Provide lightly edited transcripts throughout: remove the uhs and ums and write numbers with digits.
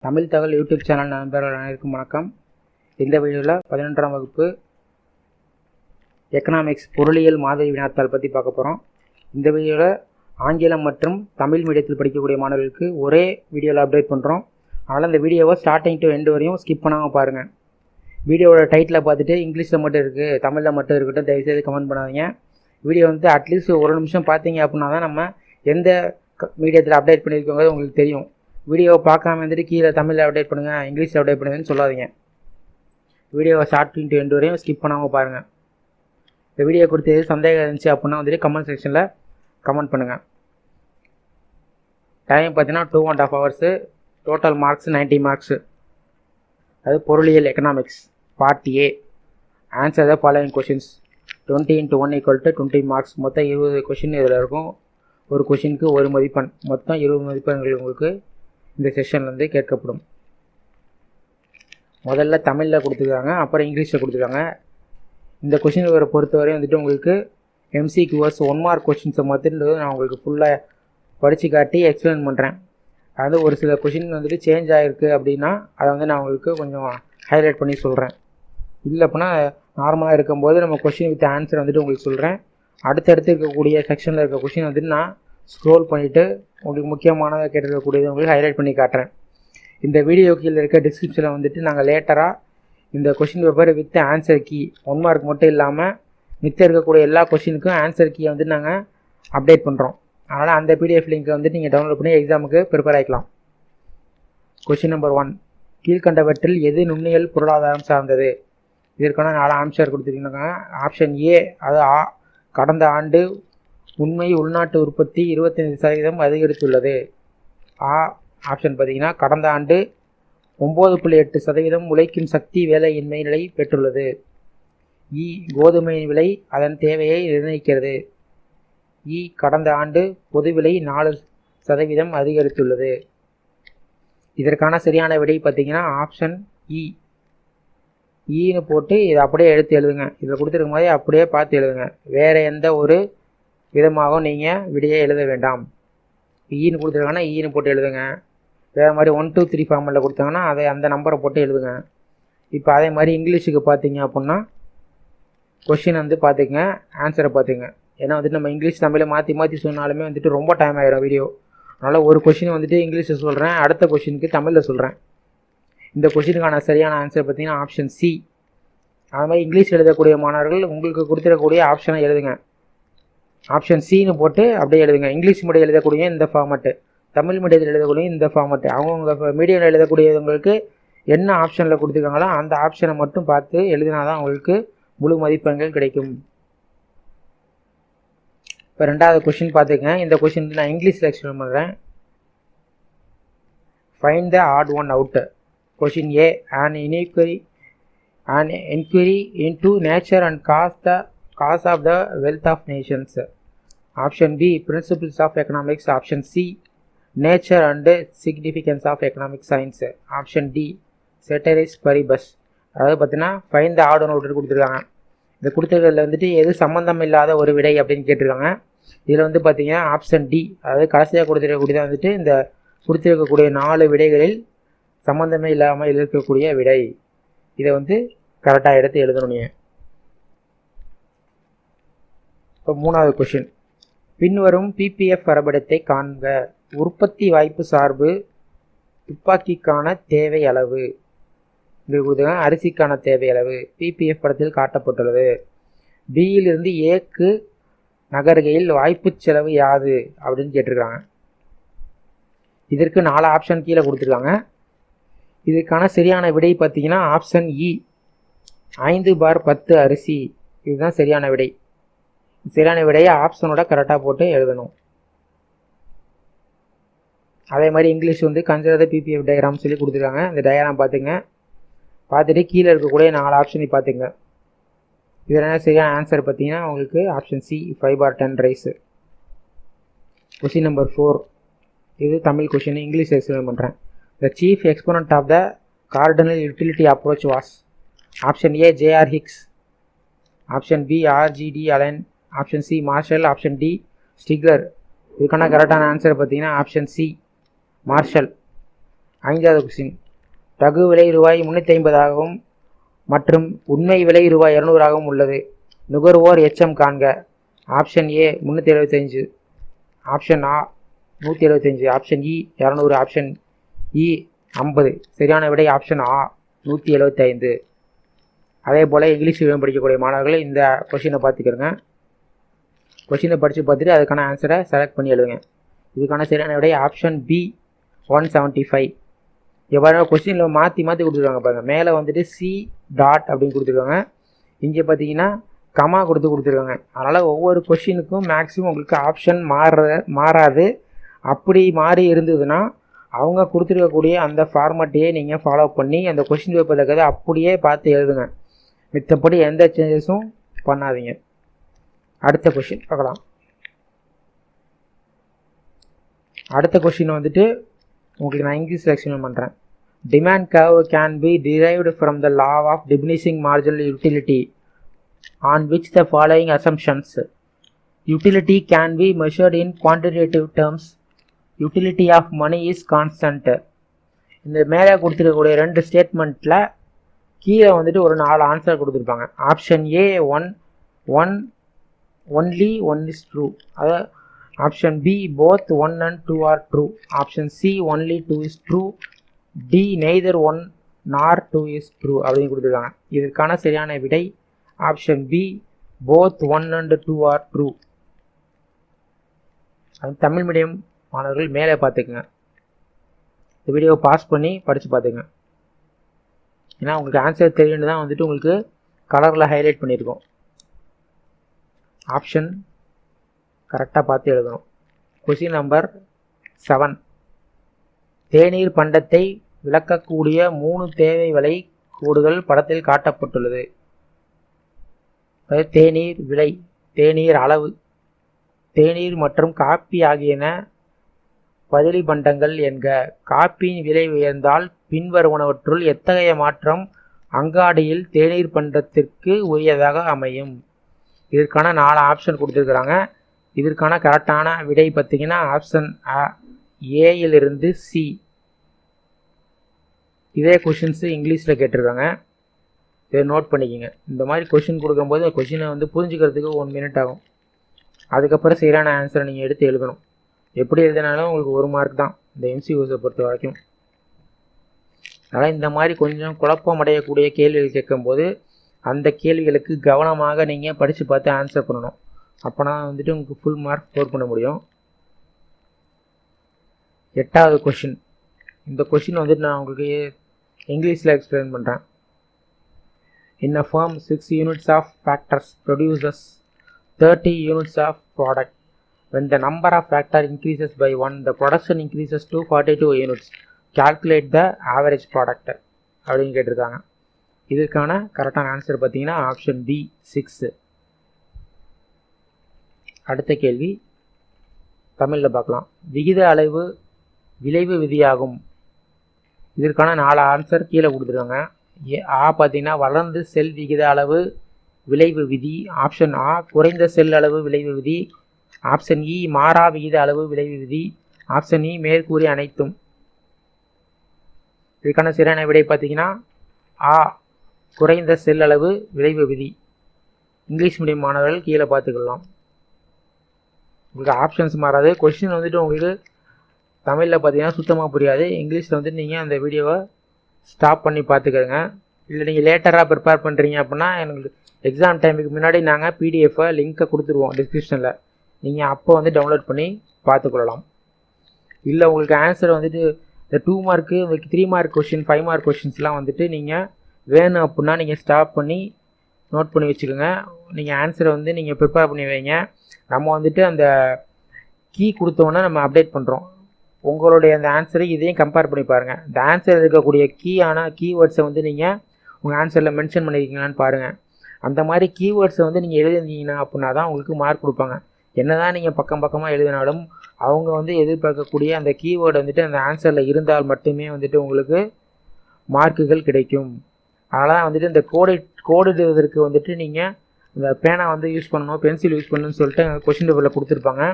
தமிழ் தகவல் YouTube channel நண்பர்கள் அனைவருக்கும் வணக்கம். இந்த வீடியோவில் 11ஆம் வகுப்பு எக்கனாமிக்ஸ் பொருளியல் மாதிரி வினாத்தாள் பற்றி பார்க்க போகிறோம். இந்த வீடியோவில் ஆங்கிலம் மற்றும் தமிழ் மீடியத்தில் படிக்கக்கூடிய மாணவர்களுக்கு ஒரே வீடியோவில் அப்டேட் பண்ணுறோம். அதனால் இந்த வீடியோவை ஸ்டார்டிங் டு எண்டு வரையும் ஸ்கிப் பண்ணாமல் பாருங்கள். வீடியோவோட டைட்டில் பார்த்துட்டு இங்கிலீஷில் மட்டும் இருக்குது, தமிழில் மட்டும் இருக்கட்டும் தயவுசெய்து கமெண்ட் பண்ணாதீங்க. வீடியோ அட்லீஸ்ட் ஒரு நிமிஷம் பார்த்தீங்க அப்படின்னா தான் நம்ம எந்த மீடியத்தில் அப்டேட் பண்ணியிருக்கோங்கிறது உங்களுக்கு தெரியும். வீடியோவை பார்க்காம கீழே தமிழில் அப்டேட் பண்ணுங்கள், இங்கிலீஷில் அப்டேட் பண்ணுங்கன்னு சொல்லாதீங்க. வீடியோவை ஸ்டார்டிங் டு எண்டு வரையும் ஸ்கிப் பண்ணாமல் பாருங்கள். இந்த வீடியோ கொடுத்து சந்தேகம் இருந்துச்சு அப்படின்னா கமெண்ட் செக்ஷனில் கமெண்ட் பண்ணுங்கள். டைம் பார்த்தீங்கன்னா 2.5 hours, டோட்டல் மார்க்ஸ் 90 மார்க்ஸு. அது பொருளியல் economics part A. Answer the following questions. 20 × 1 = 20 marks. மொத்தம் 20 கொஷின் இதில் இருக்கும். ஒரு கொஷினுக்கு 1 மதிப்பெண், மொத்தம் 20 மதிப்பெண்கள் உங்களுக்கு இந்த செஷன்லேருந்து கேட்கப்படும். முதல்ல தமிழில் கொடுத்துருக்காங்க, அப்புறம் இங்கிலீஷில் கொடுத்துருக்காங்க. இந்த கொஷின் பொறுத்தவரை உங்களுக்கு MCQs 1 மார்க் கொஷின்ஸை மட்டும் நான் உங்களுக்கு ஃபுல்லாக படித்து காட்டி எக்ஸ்பிளைன் பண்ணுறேன். அது ஒரு சில கொஷின் சேஞ்ச் ஆகிருக்கு அப்படின்னா அதை நான் உங்களுக்கு கொஞ்சம் ஹைலைட் பண்ணி சொல்கிறேன். இல்லை அப்படின்னா நார்மலாக இருக்கும்போது நம்ம கொஷின் வித் ஆன்சர் உங்களுக்கு சொல்கிறேன். அடுத்தடுத்து இருக்கக்கூடிய செக்ஷனில் இருக்க கொஷின் நான் ஸ்க்ரோல் பண்ணிவிட்டு உங்களுக்கு முக்கியமானதை கேட்டிருக்கக்கூடியதை உங்களுக்கு ஹைலைட் பண்ணி காட்டுறேன். இந்த வீடியோ கீழே இருக்க டிஸ்கிரிப்ஷனில் நாங்கள் லேட்டராக இந்த question paper with answer key 1 mark மட்டும் இல்லாமல் மித்த இருக்கக்கூடிய எல்லா கொஷினுக்கும் ஆன்சர் கீயை நாங்கள் அப்டேட் பண்ணுறோம். அதனால் அந்த பிடிஎஃப் லிங்க்கை நீங்கள் டவுன்லோட் பண்ணி எக்ஸாமுக்கு ப்ரிப்பேர் ஆகிக்கலாம். கொஷின் நம்பர் 1, கீழ்கண்டவற்றில் எது நுண்ணியல் பொருளாதாரம் சார்ந்தது? இதற்கான 4 ஆன்சர் கொடுத்துருக்காங்க. ஆப்ஷன் ஏ, அது கடந்த ஆண்டு உண்மை உள்நாட்டு உற்பத்தி 25% அதிகரித்துள்ளது. ஆப்ஷன் பார்த்தீங்கன்னா கடந்த ஆண்டு 9.8% உழைக்கும் சக்தி வேலையின்மை நிலை பெற்றுள்ளது. கோதுமை விலை அதன் தேவையை நிர்ணயிக்கிறது. கடந்த ஆண்டு பொது விலை 4% அதிகரித்துள்ளது. இதற்கான சரியான விடை பார்த்தீங்கன்னா ஆப்ஷன் ஈன்னு போட்டு இதை அப்படியே எடுத்து எழுதுங்க. இதில் கொடுத்துருக்க மாதிரி அப்படியே பார்த்து எழுதுங்க. வேறு எந்த ஒரு விதமாகவும் நீங்கள் விடையை எழுத வேண்டாம். ஈன்னு கொடுத்துருக்காங்கன்னா ஈன்னு போட்டு எழுதுங்க. வேறு மாதிரி 1 2 3 ஃபார்மெட்டில் கொடுத்தாங்கன்னா அதை அந்த நம்பரை போட்டு எழுதுங்க. இப்போ அதே மாதிரி இங்கிலீஷுக்கு பார்த்தீங்க அப்படின்னா கொஷின் பார்த்துக்குங்க, ஆன்சரை பார்த்துங்க. ஏன்னா நம்ம இங்கிலீஷ் தமிழை மாற்றி மாற்றி சொன்னாலுமே ரொம்ப டைம் ஆகிடும் வீடியோ. அதனால் ஒரு கொஷின் இங்கிலீஷில் சொல்கிறேன், அடுத்த கொஷினுக்கு தமிழில் சொல்கிறேன். இந்த கொஷினுக்கான சரியான ஆன்சர் பார்த்தீங்கன்னா ஆப்ஷன் சி. அது மாதிரி இங்கிலீஷ் எழுதக்கூடிய மாணவர்கள் உங்களுக்கு கொடுத்துடக்கூடிய ஆப்ஷனை எழுதுங்க. ஆப்ஷன் சின்னு போட்டு அப்படியே எழுதுங்க. இங்கிலீஷ் மீடியம் எழுதக்கூடிய இந்த ஃபார்மெட்டு, தமிழ் மீடியத்தில் எழுதக்கூடிய இந்த ஃபார்மெட்டு, அவங்கவுங்க மீடியம் எழுதக்கூடியவங்களுக்கு என்ன ஆப்ஷனில் கொடுத்துருக்காங்களோ அந்த ஆப்ஷனை மட்டும் பார்த்து எழுதினா தான் உங்களுக்கு முழு மதிப்பெண்கள் கிடைக்கும். இப்போ 2வது கொஷின் பார்த்துக்கங்க. இந்த கொஷின் நான் இங்கிலீஷில் எக்ஸ்பிளைன் பண்ணுறேன். Find the odd one out. Question A, an inquiry into nature and cause of the wealth of nations. Option B, principles of economics. Option C, nature and significance of economic science. Option D, ceteris paribus. அதாவது பார்த்தீங்கன்னா find the odd one out கொடுத்துருக்காங்க. இந்த கொடுத்துருக்கிறதுல எது சம்மந்தம் இல்லாத ஒரு விடை அப்படின்னு கேட்டிருக்காங்க. இதில் பார்த்தீங்கன்னா ஆப்ஷன் டி, அதாவது கடைசியாக கொடுத்துருக்கக்கூடியதான் இந்த கொடுத்துருக்கக்கூடிய 4 விடைகளில் சம்மந்தமே இல்லாமல் இருக்கக்கூடிய விடை. இதை கரெக்டாக எடுத்து எழுதணும் நீங்கள். இப்போ 3வது கொஷின், பின்வரும் PPF வரைபடத்தை காண்க. உற்பத்தி வாய்ப்பு சார்பு துப்பாக்கிக்கான தேவை அளவு. இங்கே கொடுத்துருக்காங்க அரிசிக்கான தேவை அளவு PPF படத்தில் காட்டப்பட்டுள்ளது. பியிலிருந்து ஏக்கு நகர்கையில் வாய்ப்பு செலவு யாது அப்படின்னு கேட்டிருக்காங்க. இதற்கு 4 ஆப்ஷன் கீழே கொடுத்துருக்காங்க. இதுக்கான சரியான விடை பார்த்தீங்கன்னா ஆப்ஷன் இ, 5/10 அரிசி. இதுதான் சரியான விடை. சரியான விடையை ஆப்ஷனோட கரெக்டாக போட்டு எழுதணும். அதே மாதிரி English consider the PPF diagram சொல்லி கொடுத்துருக்காங்க. இந்த டயக்ராம் பார்த்துங்க. பார்த்துட்டு கீழே இருக்கக்கூடிய 4 ஆப்ஷனையும் பார்த்துங்க. இதனால் சரியான ஆன்சர் பார்த்தீங்கன்னா உங்களுக்கு option C, 5/10 rice. Question number 4, இது தமிழ் கொஷின், இங்கிலீஷ் எக்ஸ்பிளைன் பண்ணுறேன். The chief exponent of the cardinal utility approach was. Option A, J.R. Hicks. Option B, R.G.D. Allen. Option C, Marshall. Option D, Stigler. இதுக்கான கரெக்டான answer பார்த்தீங்கன்னா option C, marshal. 5வது question, Raghu விலை ரூபாய் 350 மற்றும் உண்மை விலை ரூபாய் 200 உள்ளது. நுகர்வோர் எச்சம் காண்க. ஆப்ஷன் ஏ 375, ஆப்ஷன் ஆ 175, ஆப்ஷன் இ 200, ஆப்ஷன் இ 50. சரியான விடை ஆப்ஷன் ஆ 175. அதே போல் இங்கிலீஷ் மீடியம் படிக்கக்கூடிய மாணவர்கள் இந்த கொஷினை பார்த்துக்கிறங்க. கொஷினை படித்து பார்த்துட்டு அதுக்கான ஆன்சரை செலக்ட் பண்ணி எழுதுங்க. இதுக்கான சரியான விடை ஆப்ஷன் பி 175. எவ்வாறு கொஸ்டினில் மாற்றி கொடுத்துருக்காங்க பாருங்கள். மேலே வந்துட்டு சி டாட் அப்படின்னு கொடுத்துருக்காங்க. இங்கே பார்த்தீங்கன்னா கமா கொடுத்துருக்காங்க. அதனால் ஒவ்வொரு கொஷினுக்கும் மேக்ஸிமம் உங்களுக்கு ஆப்ஷன் மாறாது. அப்படி மாறி இருந்ததுன்னா அவங்க கொடுத்துருக்கக்கூடிய அந்த ஃபார்மேட்டையே நீங்கள் ஃபாலோ பண்ணி அந்த கொஷின் பேப்பரில் இருக்கிறத அப்படியே பார்த்து எழுதுங்க. மித்தபடி எந்த சேஞ்சஸும் பண்ணாதீங்க. அடுத்த கொஷின் பார்க்கலாம். அடுத்த கொஷின் வந்துட்டு உங்களுக்கு நான் இங்கிலீஷில் எக்ஸ்பிளைன் பண்ணுறேன். Demand curve can be derived from the law of diminishing marginal utility on which the following assumptions. Utility can be measured in quantitative terms. Utility of money is constant. இந்த மேலே கொடுத்துருக்கக்கூடிய 2 ஸ்டேட்மெண்ட்டில் கீழே வந்துட்டு ஒரு 4 ஆன்சர் கொடுத்துருப்பாங்க. Option A only one is true, அதாவது option B both 1 and 2 are true, option C only 2 is true, D neither 1 nor 2 is true அப்படின்னு கொடுத்துருக்காங்க. இதற்கான சரியான விடை option B both 1 and 2 are true. அது தமிழ் மீடியம் மாணவர்கள் மேலே பார்த்துக்குங்க. இந்த வீடியோவை பாஸ் பண்ணி படித்து பார்த்துங்க. ஏன்னா உங்களுக்கு ஆன்சர் தெரியுன்னு தான் வந்துட்டு உங்களுக்கு கலரில் ஹைலைட் பண்ணியிருக்கோம். ஆப்ஷன் கரெக்டாக பார்த்து எழுதணும். கொஸ்டின் நம்பர் 7, தேநீர் பண்டத்தை விளக்கக்கூடிய 3 தேவை விலை கோடுகள் படத்தில் காட்டப்பட்டுள்ளது. தேநீர் விலை, தேநீர் அளவு, தேநீர் மற்றும் காப்பி ஆகியன பதிலி பண்டங்கள் என்க. காப்பியின் விலை உயர்ந்தால் பின்வருவனவற்றுள் எத்தகைய மாற்றம் அங்காடியில் தேநீர் பண்டத்திற்கு உரியதாக அமையும்? இதற்கான 4 ஆப்ஷன் கொடுத்துருக்குறாங்க. இதற்கான கரெக்டான விடை பார்த்தீங்கன்னா ஆப்ஷன் ஏயிலிருந்து சி. இதே கொஷின்ஸு இங்கிலீஷில் கேட்டிருக்காங்க. இதை நோட் பண்ணிக்கோங்க. இந்த மாதிரி கொஷின் கொடுக்கும்போது கொஷினை வந்து புரிஞ்சுக்கிறதுக்கு 1 minute ஆகும். அதுக்கப்புறம் சரியான ஆன்சரை நீங்கள் எடுத்து எழுதணும். எப்படி எழுதினாலும் உங்களுக்கு 1 மார்க் தான் இந்த எம்சிக்யூஸை பொறுத்த வரைக்கும். அதனால் இந்த மாதிரி கொஞ்சம் குழப்பம் அடையக்கூடிய கேள்விகள் கேட்கும்போது அந்த கேள்விகளுக்கு கவனமாக நீங்கள் படித்து பார்த்து ஆன்சர் பண்ணணும். அப்போனா வந்துட்டு உங்களுக்கு ஃபுல் மார்க் ஸ்கோர் பண்ண முடியும். 8வது கொஷின். இந்த கொஷின் வந்துட்டு நான் உங்களுக்கு இங்கிலீஷில் எக்ஸ்பிளைன் பண்ணுறேன். In a firm, 6 units of factors produces 30 units of product. When the number of factor increases by 1, the production increases to 42 units. Calculate the average product அப்படின்னு கேட்டிருக்காங்க. இதற்கான கரெக்டான ஆன்சர் பார்த்தீங்கன்னா ஆப்ஷன் பி 6. அடுத்த கேள்வி தமிழில் பார்க்கலாம். விகித அளவு விளைவு விதியாகும். இதற்கான 4 ஆன்சர் கீழே கொடுத்துருக்காங்க. பார்த்தீங்கன்னா வளர்ந்து செல் விகித அளவு விளைவு விதி, ஆப்ஷன் ஆ குறைந்த செல் அளவு விளைவு விதி, ஆப்ஷன் இ மாறா விகித அளவு விளைவு விதி, ஆப்ஷன் இ மேற்கூறிய அனைத்தும். இதுக்கான சரியான விடை பார்த்தீங்கன்னா ஆ குறைந்த செல் அளவு விளைவு விதி. இங்கிலீஷ் மீடியம் மாணவர்கள் கீழே பார்த்துக்கலாம். உங்களுக்கு ஆப்ஷன்ஸ் மாறாது. கொஸ்டின் வந்துட்டு உங்களுக்கு தமிழில் பார்த்தீங்கன்னா சுத்தமாக புரியாது. இங்கிலீஷில் வந்துட்டு நீங்கள் அந்த வீடியோவை ஸ்டாப் பண்ணி பார்த்துக்கிறங்க. இல்லை நீங்கள் லேட்டராக ப்ரிப்பேர் பண்ணுறீங்க அப்படின்னா எனக்கு எக்ஸாம் டைமுக்கு முன்னாடி நாங்கள் பிடிஎஃபை லிங்க்கை கொடுத்துருவோம் டிஸ்கிரிப்ஷனில். நீங்கள் அப்போ வந்து டவுன்லோட் பண்ணி பார்த்துக்கொள்ளலாம். இல்லை உங்களுக்கு ஆன்சர் வந்துட்டு இந்த 2 மார்க்கு, இந்த 3 மார்க் கொஷின், 5 மார்க் கொஷின்ஸ்லாம் வந்துட்டு நீங்கள் வேணும் அப்படின்னா நீங்கள் ஸ்டாப் பண்ணி நோட் பண்ணி வச்சுக்கோங்க. நீங்கள் ஆன்சரை வந்து நீங்கள் ப்ரிப்பேர் பண்ணி வைங்க. நம்ம வந்துட்டு அந்த கீ கொடுத்தோன்னே நம்ம அப்டேட் பண்ணுறோம். உங்களுடைய அந்த ஆன்சரை இதையும் கம்பேர் பண்ணி பாருங்கள். இந்த ஆன்சர் இருக்கக்கூடிய கீவேர்ட்ஸை வந்து நீங்கள் உங்கள் ஆன்சரில் மென்ஷன் பண்ணியிருக்கீங்களான்னு பாருங்கள். அந்த மாதிரி கீவேர்ட்ஸை வந்து நீங்கள் எழுதிருந்தீங்கன்னா அப்படின்னா தான் உங்களுக்கு மார்க் கொடுப்பாங்க. என்ன தான் நீங்கள் பக்கமாக எழுதினாலும் அவங்க வந்து எதிர்பார்க்கக்கூடிய அந்த கீவேர்டு வந்துட்டு அந்த ஆன்சரில் இருந்தால் மட்டுமே வந்துட்டு உங்களுக்கு மார்க்குகள் கிடைக்கும். அதனால் வந்துட்டு இந்த கோடிடுவதற்கு வந்துட்டு நீங்கள் இந்த பேனா வந்து யூஸ் பண்ணணும், பென்சில் யூஸ் பண்ணணும்னு சொல்லிட்டு கொஷின் பேப்பரில் கொடுத்துருப்பாங்க.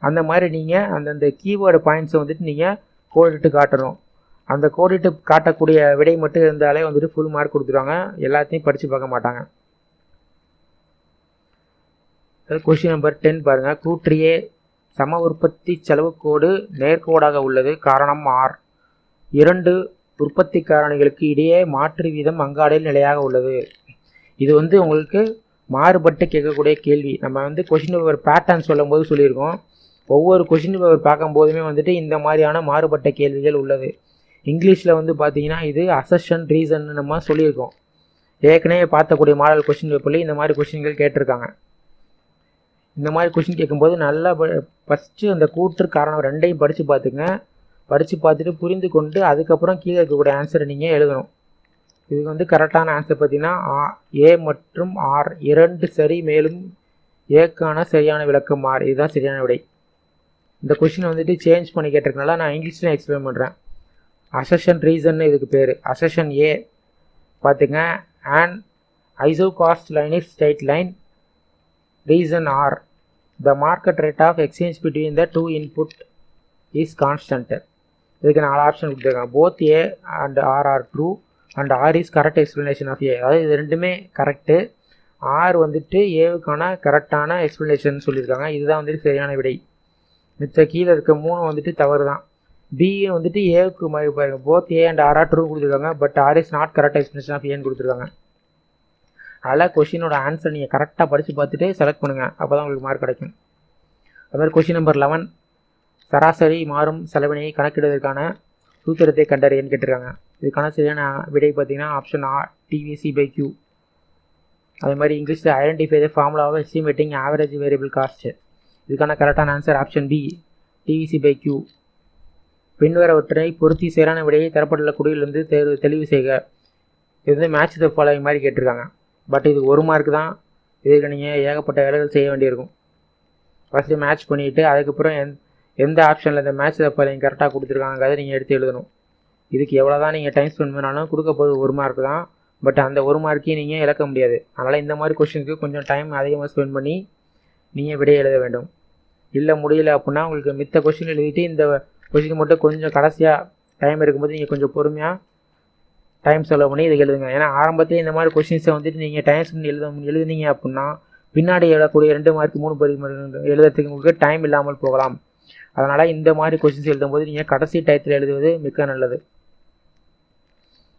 அந்த மாதிரி நீங்கள் அந்தந்த கீவேர்டு பாயிண்ட்ஸை வந்துட்டு நீங்கள் கோடிட்டு காட்டணும். அந்த கோடிட்டு காட்டக்கூடிய விடை மட்டும் இருந்தாலே வந்துட்டு ஃபுல் மார்க் கொடுத்துருவாங்க, எல்லாத்தையும் படித்து பார்க்க மாட்டாங்க. கொஸ்டின் நம்பர் 10 பாருங்கள். கூற்றியே சம உற்பத்தி செலவு கோடு நேர்கோடாக உள்ளது, காரணம் ஆர். 2 உற்பத்தி காரணிகளுக்கு இடையே மாற்று வீதம் அங்காடியில் நிலையாக உள்ளது. இது வந்து உங்களுக்கு மாறுபட்டு கேட்கக்கூடிய கேள்வி. நம்ம வந்து கொஸ்டின் பேப்பர் பேட்டர்ன் சொல்லும் போது சொல்லியிருக்கோம், ஒவ்வொரு கொஸ்டின் பேப்பர் பார்க்கும்போதுமே வந்துட்டு இந்த மாதிரியான மாறுபட்ட கேள்விகள் உள்ளது. இங்கிலீஷில் வந்து பார்த்தீங்கன்னா இது அசஷன் ரீசன் நம்ம சொல்லியிருக்கோம். ஏற்கனவே பார்த்தக்கூடிய மாடல் கொஸ்டின் பேப்பர்லேயும் இந்த மாதிரி கொஸ்டின்கள் கேட்டிருக்காங்க. இந்த மாதிரி கொஸ்டின் கேட்கும்போது நல்லா ஃபஸ்ட்டு அந்த கூற்று காரணம் ரெண்டையும் படித்து பார்த்துங்க. படித்து பார்த்துட்டு புரிந்து கொண்டு அதுக்கப்புறம் கீழே இருக்கக்கூடிய ஆன்சரை நீங்கள் எழுதணும். இதுக்கு வந்து கரெக்டான ஆன்சர் பார்த்தீங்கன்னா ஏ மற்றும் ஆர் 2 சரி, மேலும் ஏக்கான சரியான விளக்கம் ஆர். இதுதான் சரியான விடை. இந்த கொஸ்டினை வந்துட்டு சேஞ்ச் பண்ணி கேட்டிருக்கனால நான் இங்கிலீஷில் எக்ஸ்பிளைன் பண்ணுறேன். அசஷன் ரீசன் இதுக்கு பேர். அசஷன் ஏ பார்த்துங்க, and isocost line is straight line. Reason R, the market rate of exchange between the two input is constant. இதுக்கு 4 ஆப்ஷன் கொடுத்துருக்காங்க. both A and R are true and R is correct explanation of A. அதாவது இது ரெண்டுமே correct. R வந்துட்டு ஏவுக்கான கரெக்டான explanation சொல்லியிருக்காங்க. இதுதான் வந்துட்டு சரியான விடை. மித்த கீழே இருக்க 3 வந்துட்டு தவறு தான். B வந்துட்டு ஏவுக்கு மாதிரி பாருங்க, both A and R are true கொடுத்துருக்காங்க, but R is not correct explanation of Aன்னு கொடுத்துருக்காங்க. அதில் கொஷினோட ஆன்சர் நீங்கள் கரெக்டாக படித்து பார்த்துட்டு செலக்ட் பண்ணுங்கள், அப்போ தான் உங்களுக்கு மார்க் கிடைக்கும். அதுமாதிரி கொஷின் நம்பர் 11, சராசரி மாறும் செலவினையை கணக்கிடுவதற்கான சூத்திரத்தை கண்டறியன்னு கேட்டிருக்காங்க. இதுக்கான சரியான விடை பார்த்தீங்கன்னா ஆப்ஷன் ஆ, TVC/Q. அதே மாதிரி இங்கிலீஷில் identify the formula of estimating average variable cost. இதுக்கான கரெக்டான ஆன்சர் ஆப்ஷன் பி, TVC/Q. பின்வரவற்றை பொருத்தி சரியான விடையை தரப்பட்டுள்ள குடியிலிருந்து தெளிவு செய்க. இது வந்து மேட்ச் த ஃபாலோவிங் மாதிரி கேட்டிருக்காங்க. பட் இது 1 மார்க் தான். இதுக்கு நீங்கள் ஏகப்பட்ட வேலைகள் செய்ய வேண்டியிருக்கும். ஃபஸ்ட்டு மேட்ச் பண்ணிவிட்டு அதுக்கப்புறம் எந்த ஆப்ஷனில் இந்த மேட்ச் த ஃபாலோவிங் கரெக்டாக கொடுத்துருக்காங்க அதை நீங்கள் எடுத்து எழுதணும். இதுக்கு எவ்வளோ தான் நீங்கள் டைம் ஸ்பெண்ட் பண்ணாலும் கொடுக்க போது 1 மார்க் தான். பட் அந்த 1 மார்க்கையும் நீங்கள் இழக்க முடியாது. அதனால் இந்த மாதிரி கொஸ்டினுக்கு கொஞ்சம் டைம் அதிகமாக ஸ்பெண்ட் பண்ணி நீங்கள் விடையை எழுத வேண்டும். இல்லை முடியல அப்படின்னா உங்களுக்கு மித்த கொஸ்டின் எழுதிட்டு இந்த கொஸ்டின் மட்டும் கொஞ்சம் கடைசியாக டைம் இருக்கும்போது நீங்கள் கொஞ்சம் பொறுமையாக டைம் செலவு பண்ணி இதை எழுதுங்க. ஏன்னா ஆரம்பத்தில் இந்த மாதிரி கொஸ்டின்ஸை வந்துட்டு நீங்கள் டைம் ஸ்பெண்ட் எழுதுனீங்க அப்படின்னா பின்னாடி எழக்கூடிய 2 மார்க் 3 மார்க் எழுதுறதுக்கு உங்களுக்கு டைம் இல்லாமல் போகலாம். அதனால் இந்த மாதிரி கொஸ்டின்ஸ் எழுதும்போது நீங்கள் கடைசி டயத்தில் எழுதுவது மிக நல்லது.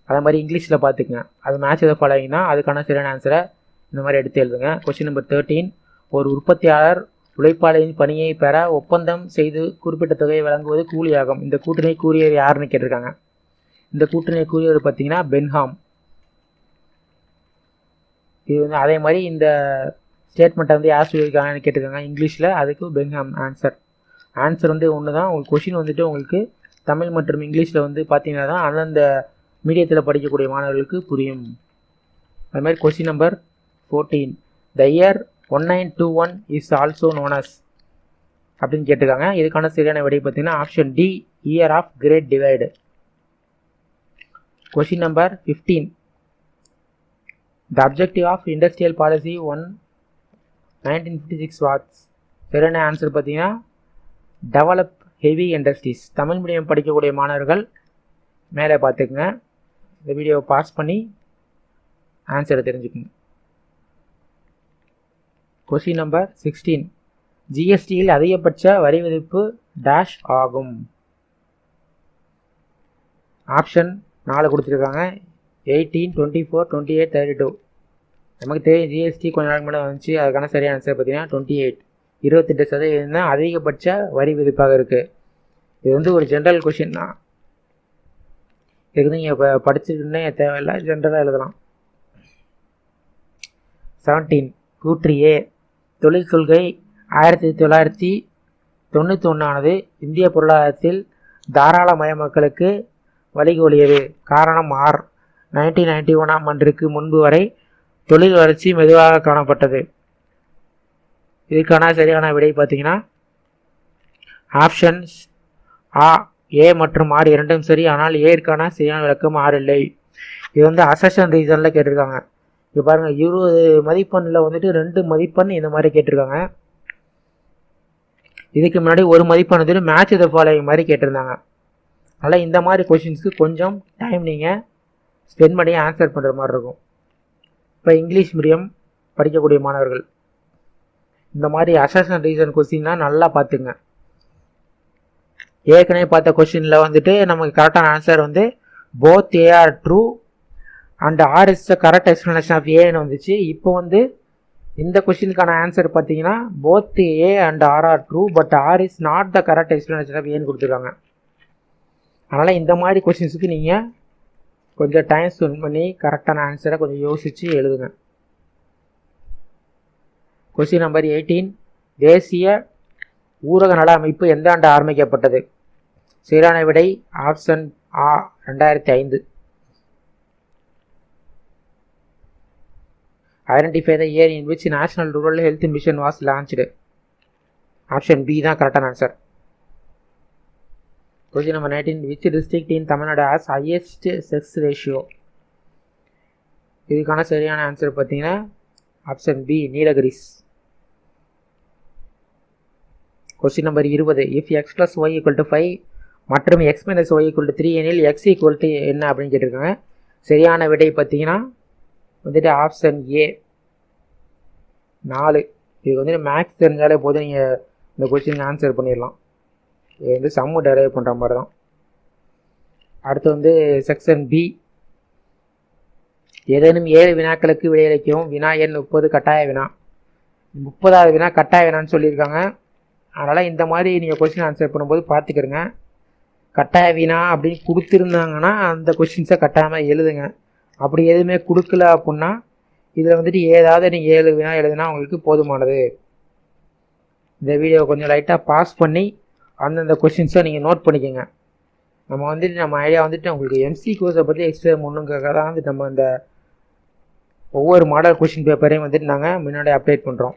அதே மாதிரி இங்கிலீஷில் பார்த்துக்குங்க, அது மேட்ச் எதை ஃபாலோவிங் தான், அதுக்கான சரியான ஆன்சரை இந்த மாதிரி எடுத்து எழுதுங்க. கொஸ்டின் நம்பர் 13, ஒரு உற்பத்தியாளர் உழைப்பாளியின் பணியை பெற ஒப்பந்தம் செய்து குறிப்பிட்ட தொகையை வழங்குவது கூலியாகும். இந்த கூட்டணி கூறியவர் யாருன்னு கேட்டிருக்காங்க. இந்த கூட்டணி கூறியவர் பார்த்தீங்கன்னா பென்ஹாம். இது வந்து அதே மாதிரி இந்த ஸ்டேட்மெண்ட்டை வந்து யார் சொல்லியிருக்காங்கன்னு கேட்டிருக்காங்க இங்கிலீஷில், அதுக்கு பென்ஹாம் ஆன்சர் வந்து ஒன்று தான். உங்களுக்கு கொஷின் வந்துட்டு உங்களுக்கு தமிழ் மற்றும் இங்கிலீஷில் வந்து பார்த்தீங்கன்னா தான் அந்தந்த மீடியத்தில் படிக்கக்கூடிய மாணவர்களுக்கு புரியும். அது மாதிரி question number 14, the year 1921 is also known as அப்படின்னு கேட்டிருக்காங்க. இதுக்கான சரியான விடை பார்த்தீங்கன்னா option D, year of great divide. Question number 15, the objective of industrial policy 1956 was. சரியான ஆன்சர் பார்த்தீங்கன்னா develop heavy industries. Tamil medium படிக்கக்கூடிய மாணவர்கள் மேலே பார்த்துக்குங்க, இந்த வீடியோவை பாஸ் பண்ணி ஆன்சரை தெரிஞ்சுக்குங்க. கொஸ்டின் நம்பர் 16, ஜிஎஸ்டியில் அதிகபட்ச வரி விதிப்பு டேஷ் ஆகும். ஆப்ஷன் 4 கொடுத்துருக்காங்க, 18, 24, 28, 32. நமக்கு தெரியும் ஜிஎஸ்டி கொஞ்ச நாளுக்கு முன்னாடி வந்துச்சு. அதுக்கான சரியான ஆன்சர் பார்த்தீங்கன்னா 28, 28% தான் அதிகபட்ச வரி விதிப்பாக இருக்குது. இது வந்து ஒரு ஜென்ரல் கொஷின் தான். இதுக்கு நீங்கள் இப்போ படிச்சுக்கிட்டே தேவையில்லை, ஜென்ரலாக எழுதலாம். 17, கூற்று ஏ, தொழில் கொள்கை 1991 இந்திய பொருளாதாரத்தில் தாராளமயமாக்கலுக்கு வழிகோலியது. காரணம் ஆர், 1991 ஆண்டுக்கு முன்பு வரை தொழில் வளர்ச்சி மெதுவாக காணப்பட்டது. இதுக்கான சரியான விடை பார்த்தீங்கன்னா ஆப்ஷன்ஸ் ஆ, ஏ மற்றும் ஆர் இரண்டும் சரி. ஆனால் ஏற்கான சரியான விளக்கம் ஆர் இல்லை. இது வந்து அசஷன் ரீசனில் கேட்டிருக்காங்க. இப்போ பாருங்கள், 20 மதிப்பெண்ணில் வந்துட்டு 2 மதிப்பெண் இந்த மாதிரி கேட்டிருக்காங்க. இதுக்கு முன்னாடி 1 மதிப்பெண் வந்துட்டு மேட்ச் த ஃபாலோவிங் மாதிரி கேட்டிருந்தாங்க. அதனால் இந்த மாதிரி கொஷின்ஸ்க்கு கொஞ்சம் டைம் நீங்கள் ஸ்பெண்ட் பண்ணி ஆன்சர் பண்ணுற மாதிரி இருக்கும். இப்போ இங்கிலீஷ் மீடியம் படிக்கக்கூடிய மாணவர்கள் இந்த மாதிரி அசர்ஷன் ரீசன் கொஸ்டின்லாம் நல்லா பார்த்துங்க. ஏற்கனவே பார்த்த கொஸ்டினில் வந்துட்டு நமக்கு கரெக்டான ஆன்சர் வந்து both A are true and R is the correct explanation of ஏன்னு வந்துச்சு. இப்போ வந்து இந்த கொஸ்டினுக்கான ஆன்சர் பார்த்தீங்கன்னா both A and R are true but R is not the correct explanation of ஏன்னு கொடுத்துருக்காங்க. அதனால் இந்த மாதிரி கொஸ்டின்ஸுக்கு நீங்கள் கொஞ்சம் டைம் ஸ்பெண்ட் பண்ணி கரெக்டான ஆன்சரை கொஞ்சம் யோசித்து எழுதுங்க. கொஸ்டின் நம்பர் 18, தேசிய ஊரக நல அமைப்பு எந்த ஆண்டு ஆரம்பிக்கப்பட்டது? சரியான விடை ஆப்ஷன் ஆ 2005. Identify the year in which national rural health mission was launched. Option B தான் கரெக்டான answer. Question number 19, which district in Tamil Nadu has highest sex ratio? இதுக்கான சரியான ஆன்சர் பார்த்தீங்கன்னா option B Nilgiris. Question number 20, if x plus y equal to 5 மற்றும் x minus y equal to 3 எனில் X equal to என்ன அப்படின்னு கேட்டிருக்காங்க. சரியான விடை பார்த்தீங்கன்னா வந்துட்டு ஆப்ஷன் ஏ 4. இதுக்கு வந்துட்டு மேக்ஸ் தெரிஞ்சாலே போதும் நீங்கள் இந்த கொஸ்டினுக்கு ஆன்சர் பண்ணிடலாம். இது வந்து சம்மு டெரைவ் பண்ணுற மாதிரி தான். அடுத்து வந்து செக்ஷன் பி, ஏதேனும் 7 வினாக்களுக்கு விடையளிக்கவும். வினா எண் 30 கட்டாய வினா. 30வது வினா கட்டாய வினான்னு சொல்லியிருக்காங்க. அதனால் இந்த மாதிரி நீங்கள் கொஸ்டின் ஆன்சர் பண்ணும்போது பார்த்துக்கிறங்க. கட்டாய வினா அப்படின்னு கொடுத்துருந்தாங்கன்னா அந்த கொஸ்டின்ஸை கட்டாயமாக எழுதுங்க. அப்படி எதுவுமே கொடுக்கல அப்படின்னா இதில் வந்துட்டு ஏதாவது நீங்கள் 7 வினா எழுதுனா உங்களுக்கு போதுமானது. இந்த வீடியோவை கொஞ்சம் லைட்டாக பாஸ் பண்ணி அந்தந்த கொஸ்டின்ஸை நீங்கள் நோட் பண்ணிக்கோங்க. நம்ம ஐடியா வந்துட்டு உங்களுக்கு எம்சிக்யூஸை பற்றி எக்ஸ்பிளைன் பண்ணுங்கிறத தான் வந்துட்டு நம்ம இந்த ஒவ்வொரு மாடல் கொஸ்டின் பேப்பரையும் வந்துட்டு நாங்கள் முன்னாடி அப்டேட் பண்ணுறோம்.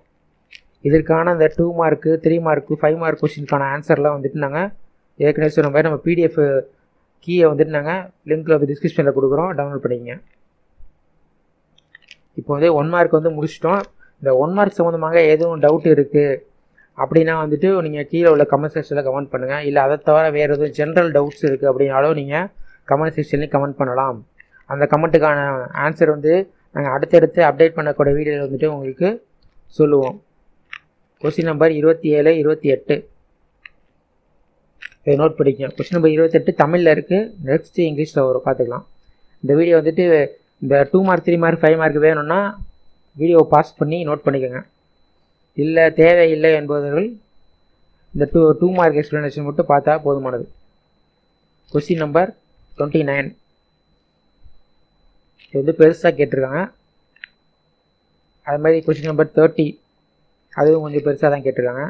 இதற்கான இந்த 2 மார்க்கு 3 மார்க்கு 5 மார்க் கொஸ்டினுக்கான ஆன்சர்லாம் வந்துட்டு நாங்கள் ஏற்கனவே சொன்ன மாதிரி நம்ம பிடிஎஃப் கீயை வந்துட்டு நாங்கள் லிங்க்கில் வந்து டிஸ்கிரிப்ஷனில் கொடுக்குறோம், டவுன்லோட் பண்ணிக்கங்க. இப்போ வந்து 1 மார்க் வந்து முடிச்சிட்டோம். இந்த 1 மார்க் சம்மந்தமாக எதுவும் டவுட் இருக்குது அப்படின்னா வந்துட்டு நீங்கள் கீழே உள்ள கமெண்ட் செக்ஷனில் கமெண்ட் பண்ணுங்கள். இல்லை அதை தவிர வேறு எதுவும் ஜென்ரல் டவுட்ஸ் இருக்குது அப்படின்னாலும் நீங்கள் கமெண்ட் செக்ஷன்லேயும் கமெண்ட் பண்ணலாம். அந்த கமெண்ட்டுக்கான ஆன்சர் வந்து நாங்கள் அடுத்தடுத்து அப்டேட் பண்ணக்கூடிய வீடியோவில் வந்துட்டு உங்களுக்கு சொல்லுவோம். கொஸ்டின் நம்பர் 27, 28 இதை நோட் பண்ணிக்கோங்க. கொஸ்டின் நம்பர் 28 தமிழில் இருக்குது, நெக்ஸ்ட்டு இங்கிலீஷில் வரும், பார்த்துக்கலாம். இந்த வீடியோ வந்துட்டு இந்த 2 மார்க் 3 மார்க் 5 மார்க் வேணும்னா வீடியோவை பாஸ் பண்ணி நோட் பண்ணிக்கோங்க. இல்லை தேவையில்லை என்பவர்கள் இந்த 2 மார்க் எக்ஸ்ப்ளனேஷன் மட்டும் பார்த்தா போதுமானது. கொஸ்டின் நம்பர் 29 இது வந்து பெருசாக கேட்டிருக்காங்க. அது மாதிரி கொஸ்டின் நம்பர் 30 அதுவும் கொஞ்சம் பெருசாக தான் கேட்டிருக்காங்க.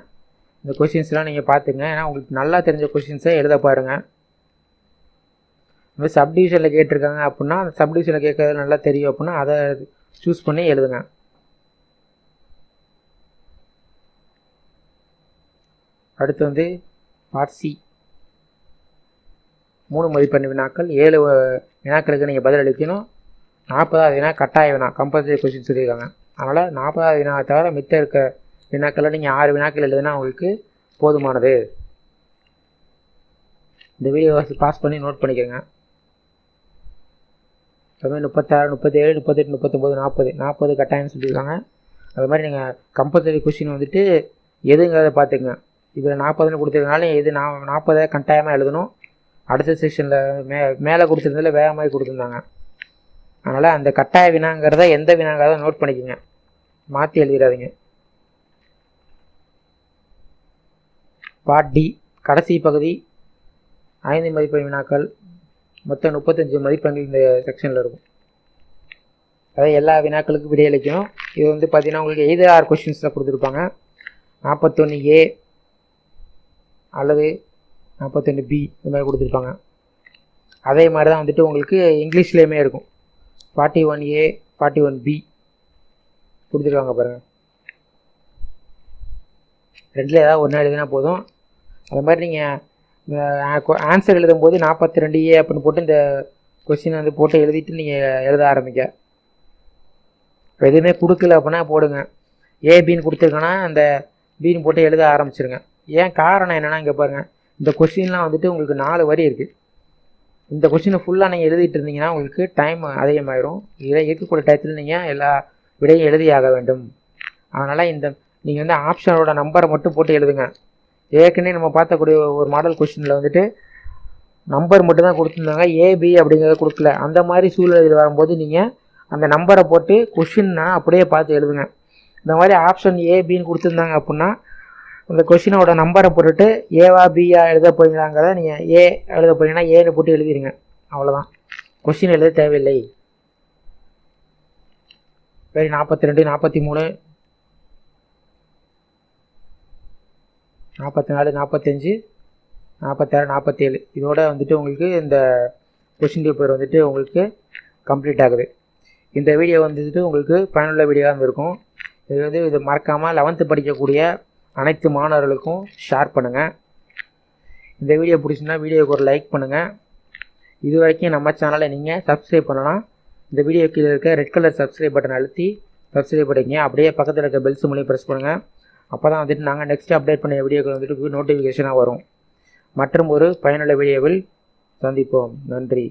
இந்த கொஸ்டின்ஸ்லாம் நீங்கள் பார்த்துங்க, ஏன்னா உங்களுக்கு நல்லா தெரிஞ்ச கொஸ்டின்ஸை எழுத பாருங்கள். இந்த மாதிரி சப்டிவிஷனில் கேட்டிருக்காங்க அப்படின்னா அந்த சப்டிவிஷனில் கேட்கறது நல்லா தெரியும் அப்படின்னா அதை சூஸ் பண்ணி எழுதுங்க. அடுத்து வந்து பார்ட் சி, 3 மதிப்பெண் வினாக்கள், 7 வினாக்களுக்கு நீங்கள் பதில் அளிக்கணும். 40வது வினா கட்டாய வினா, கம்பல்சரி கொஸ்டின் சொல்லியிருக்காங்க. அதனால் 40வது வினாவை தவிர மித்த இருக்க வினாக்களில் நீங்கள் 6 வினாக்கள் எழுதுனா உங்களுக்கு போதுமானது. இந்த வீடியோவை பாஸ் பண்ணி நோட் பண்ணிக்கோங்க. அதுமாதிரி 36, 37, 38, 39, 40 கட்டாயம்னு சொல்லியிருக்காங்க. அது மாதிரி நீங்கள் கம்பல்சரி கொஸ்டின் வந்துட்டு எதுங்கிறத பார்த்துங்க. இதில் 40ன்னு கொடுத்துருக்கனால எது 40 கட்டாயமாக எழுதணும். அடுத்த செக்ஷனில் மேலே கொடுத்துருந்ததில் வேறு மாதிரி கொடுத்துருந்தாங்க. அதனால் அந்த கட்டாய வினாங்கிறத எந்த வினாங்கிறத நோட் பண்ணிக்கோங்க, மாற்றி எழுதிடாதீங்க. பார்ட் டி கடைசி பகுதி 5 மதிப்பெண் வினாக்கள், மொத்தம் 35 மதிப்பெண்கள் இந்த செக்ஷனில் இருக்கும். அதாவது எல்லா வினாக்களுக்கும் விடையளிக்கணும். இது வந்து பார்த்தீங்கன்னா உங்களுக்கு 6 கொஸ்டின்ஸில் கொடுத்துருப்பாங்க. 41A அல்லது 41B இந்த மாதிரி கொடுத்துருப்பாங்க. அதே மாதிரி தான் வந்துட்டு உங்களுக்கு இங்கிலீஷ்லேயுமே இருக்கும். 41A 41B கொடுத்துருக்காங்க பாருங்கள். ரெண்டில் ஏதாவது ஒன்று எழுதினா போதும். அது மாதிரி நீங்கள் ஆன்சர் எழுதும்போது 42A அப்படின்னு போட்டு இந்த கொஸ்டின் வந்து போட்டு எழுதிட்டு நீங்கள் எழுத ஆரம்பிக்க. எதுவுமே கொடுக்கல அப்படின்னா போடுங்க. ஏபின்னு கொடுத்துருக்கோன்னா அந்த பின்னு போட்டு எழுத ஆரம்பிச்சிருங்க. ஏன் காரணம் என்னென்னா இங்கே பாருங்கள், இந்த கொஸ்டின்லாம் வந்துட்டு உங்களுக்கு 4 வரி இருக்குது. இந்த கொஷினை ஃபுல்லாக நீங்கள் எழுதிட்டு இருந்தீங்கன்னா உங்களுக்கு டைம் அதிகமாகிடும். இதில் இருக்கக்கூடிய டயத்தில் நீங்கள் எல்லா விடையும் எழுதி ஆக வேண்டும். அதனால் நீங்கள் வந்து ஆப்ஷனோட நம்பரை மட்டும் போட்டு எழுதுங்க. ஏற்கனவே நம்ம பார்த்தக்கூடிய ஒரு மாடல் கொஷினில் வந்துட்டு நம்பர் மட்டும் தான் கொடுத்துருந்தாங்க, ஏபி அப்படிங்கிறத கொடுக்கல. அந்த மாதிரி சூழ்நிலையில் வரும்போது நீங்கள் அந்த நம்பரை போட்டு கொஷின்னா அப்படியே பார்த்து எழுதுங்க. இந்த மாதிரி ஆப்ஷன் ஏபின்னு கொடுத்துருந்தாங்க அப்படின்னா அந்த கொஷினோட நம்பரை போட்டுட்டு ஏவா பியா எழுத போறீங்களாங்கிறத நீங்கள் ஏ எழுத போறீங்கன்னா ஏன்னு போட்டு எழுதிடுங்க. அவ்வளோதான், கொஷின் எழுத தேவையில்லை. சரி, 42, 43, 44, 45, 46, 47 இதோட வந்துட்டு உங்களுக்கு இந்த கொஷின் பேப்பர் வந்துட்டு உங்களுக்கு கம்ப்ளீட் ஆகுது. இந்த வீடியோ வந்துட்டு உங்களுக்கு பயனுள்ள வீடியோவாக இருந்திருக்கும். இது மறக்காமல் 11th படிக்கக்கூடிய அனைத்து மாணவர்களுக்கும் ஷேர் பண்ணுங்கள். இந்த வீடியோ பிடிச்சுன்னா வீடியோக்கு ஒரு லைக் பண்ணுங்கள். இது வரைக்கும் நம்ம சேனலை நீங்கள் சப்ஸ்கிரைப் பண்ணலாம். இந்த வீடியோ கீழே இருக்க ரெட் கலர் சப்ஸ்கிரைப் பட்டன் அழுத்தி சப்ஸ்கிரைப் பண்ணிங்க. அப்படியே பக்கத்தில் இருக்க பெல் சிம்பலையும் ப்ரெஸ் பண்ணுங்கள். அப்போ தான் வந்துட்டு நாங்கள் நெக்ஸ்ட் அப்டேட் பண்ண வீடியோக்கள் வந்துட்டு நோட்டிஃபிகேஷனாக வரும். மற்றும் ஒரு பயனுள்ள வீடியோவில் சந்திப்போம். நன்றி.